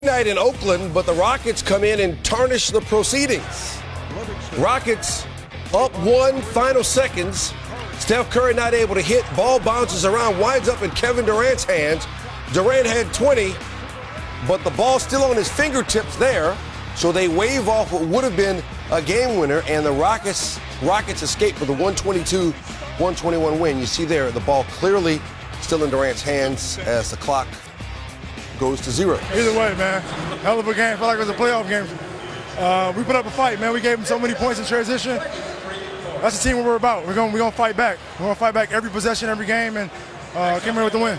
Night in Oakland, but the Rockets come in and tarnish the proceedings. Rockets up one, final seconds. Steph Curry not able to hit. Ball bounces around, winds up in Kevin Durant's hands. Durant had 20, but the ball still on his fingertips there. So they wave off what would have been a game winner, and the Rockets escape with a 122-121 win. You see there, the ball clearly still in Durant's hands as the clock goes to zero. Either way, man, hell of a game. Felt like it was a playoff game. We put up a fight, man. We gave them so many points in transition. That's the team we're about. We're gonna fight back. We're gonna fight back every possession, every game, and came here with the win.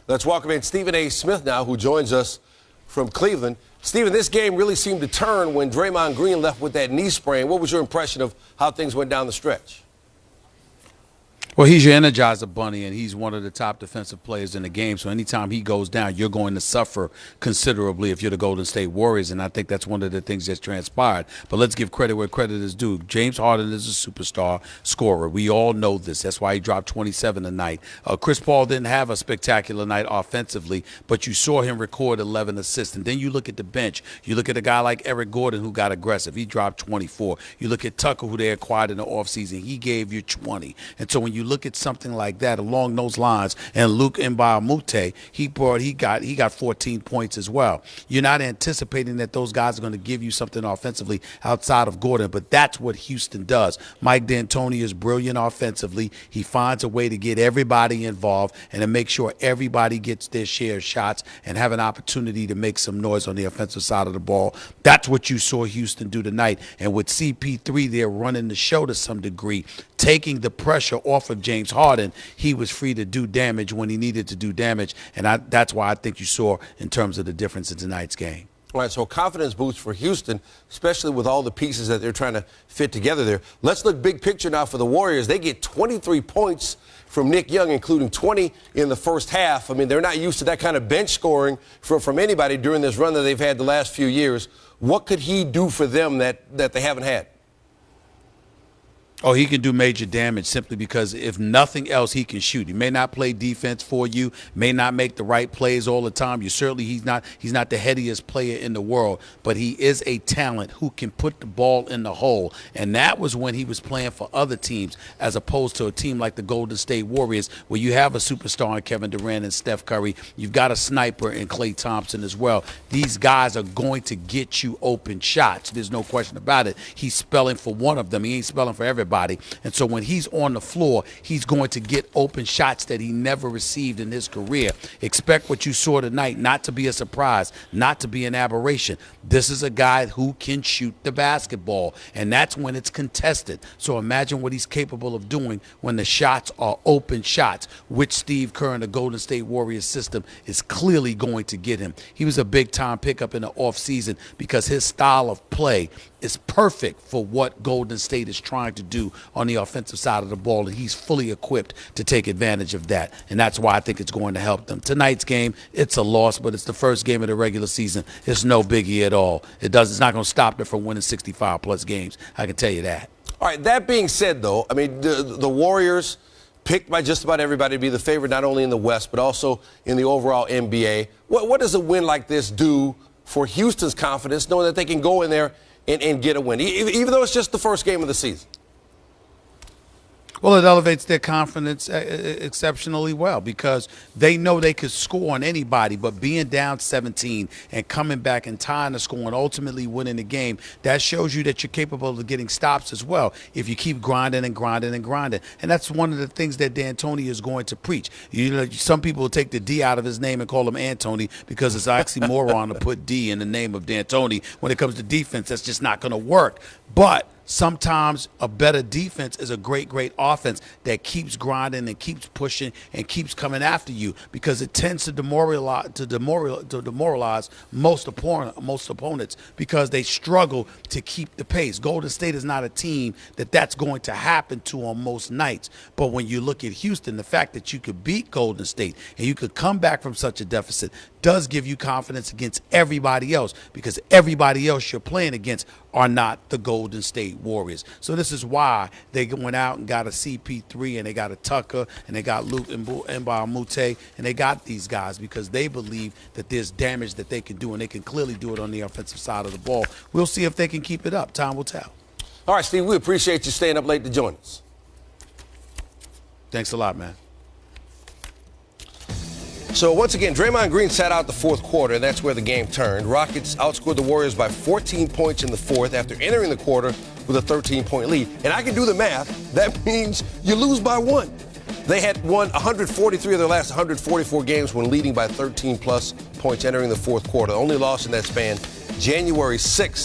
Let's welcome in Stephen A. Smith now, who joins us from Cleveland. Stephen, this game really seemed to turn when Draymond Green left with that knee sprain. What was your impression of how things went down the stretch? Well, he's your Energizer Bunny, and he's one of the top defensive players in the game. So anytime he goes down, you're going to suffer considerably if you're the Golden State Warriors, and I think that's one of the things that's transpired. But let's give credit where credit is due. James Harden is a superstar scorer. We all know this. That's why he dropped 27 tonight. Chris Paul didn't have a spectacular night offensively, but you saw him record 11 assists. And then you look at the bench. You look at a guy like Eric Gordon, who got aggressive. He dropped 24. You look at Tucker, who they acquired in the offseason. He gave you 20. And so when you look at something like that along those lines, and Luke Mbamute, he got 14 points as well. You're not anticipating that those guys are going to give you something offensively outside of Gordon, but that's what Houston does. Mike D'Antoni is brilliant offensively. He finds a way to get everybody involved and to make sure everybody gets their share of shots and have an opportunity to make some noise on the offensive side of the ball. That's what you saw Houston do tonight. And with CP3, they're running the show to some degree, taking the pressure off of James Harden. He was free to do damage when he needed to do damage, and that's why I think you saw in terms of the difference in tonight's game. All right, so confidence boost for Houston, especially with all the pieces that they're trying to fit together there. Let's look big picture now for the Warriors. They get 23 points from Nick Young, including 20 in the first half. I mean, they're not used to that kind of bench scoring from anybody during this run that they've had the last few years. What could he do for them that they haven't had? Oh, he can do major damage simply because if nothing else, he can shoot. He may not play defense for you, may not make the right plays all the time. He's not the headiest player in the world, but he is a talent who can put the ball in the hole. And that was when he was playing for other teams as opposed to a team like the Golden State Warriors, where you have a superstar in Kevin Durant and Steph Curry. You've got a sniper in Klay Thompson as well. These guys are going to get you open shots. There's no question about it. He's spelling for one of them. He ain't spelling for everybody. And so when he's on the floor, he's going to get open shots that he never received in his career. Expect what you saw tonight not to be a surprise, not to be an aberration. This is a guy who can shoot the basketball, and that's when it's contested. So imagine what he's capable of doing when the shots are open shots, which Steve Kerr and the Golden State Warriors system is clearly going to get him. He was a big-time pickup in the offseason because his style of play is perfect for what Golden State is trying to do on the offensive side of the ball, and he's fully equipped to take advantage of that, and that's why I think it's going to help them. Tonight's game, it's a loss, but it's the first game of the regular season. It's no biggie at all. It's not going to stop them from winning 65-plus games. I can tell you that. All right, that being said, though, I mean, the Warriors, picked by just about everybody to be the favorite not only in the West but also in the overall NBA. What does a win like this do for Houston's confidence, knowing that they can go in there and get a win, even though it's just the first game of the season? Well, it elevates their confidence exceptionally well because they know they could score on anybody, but being down 17 and coming back and tying the score and ultimately winning the game, that shows you that you're capable of getting stops as well if you keep grinding and grinding and grinding. And that's one of the things that D'Antoni is going to preach. You know, some people will take the D out of his name and call him Anthony because it's oxymoron to put D in the name of D'Antoni. When it comes to defense, that's just not going to work. But sometimes a better defense is a great offense that keeps grinding and keeps pushing and keeps coming after you because it tends to demoralize most opponents because they struggle to keep the pace. Golden State is not a team that's going to happen to on most nights. But when you look at Houston, the fact that you could beat Golden State and you could come back from such a deficit does give you confidence against everybody else because everybody else you're playing against are not the Golden State State Warriors. So this is why they went out and got a CP3 and they got a Tucker and they got Luke Mbamute and they got these guys because they believe that there's damage that they can do, and they can clearly do it on the offensive side of the ball. We'll see if they can keep it up. Time will tell. All right, Steve, we appreciate you staying up late to join us. Thanks a lot, man. So once again, Draymond Green sat out the fourth quarter, and that's where the game turned. Rockets outscored the Warriors by 14 points in the fourth after entering the quarter with a 13-point lead. And I can do the math. That means you lose by 1. They had won 143 of their last 144 games when leading by 13-plus points entering the fourth quarter. The only loss in that span, January 6th.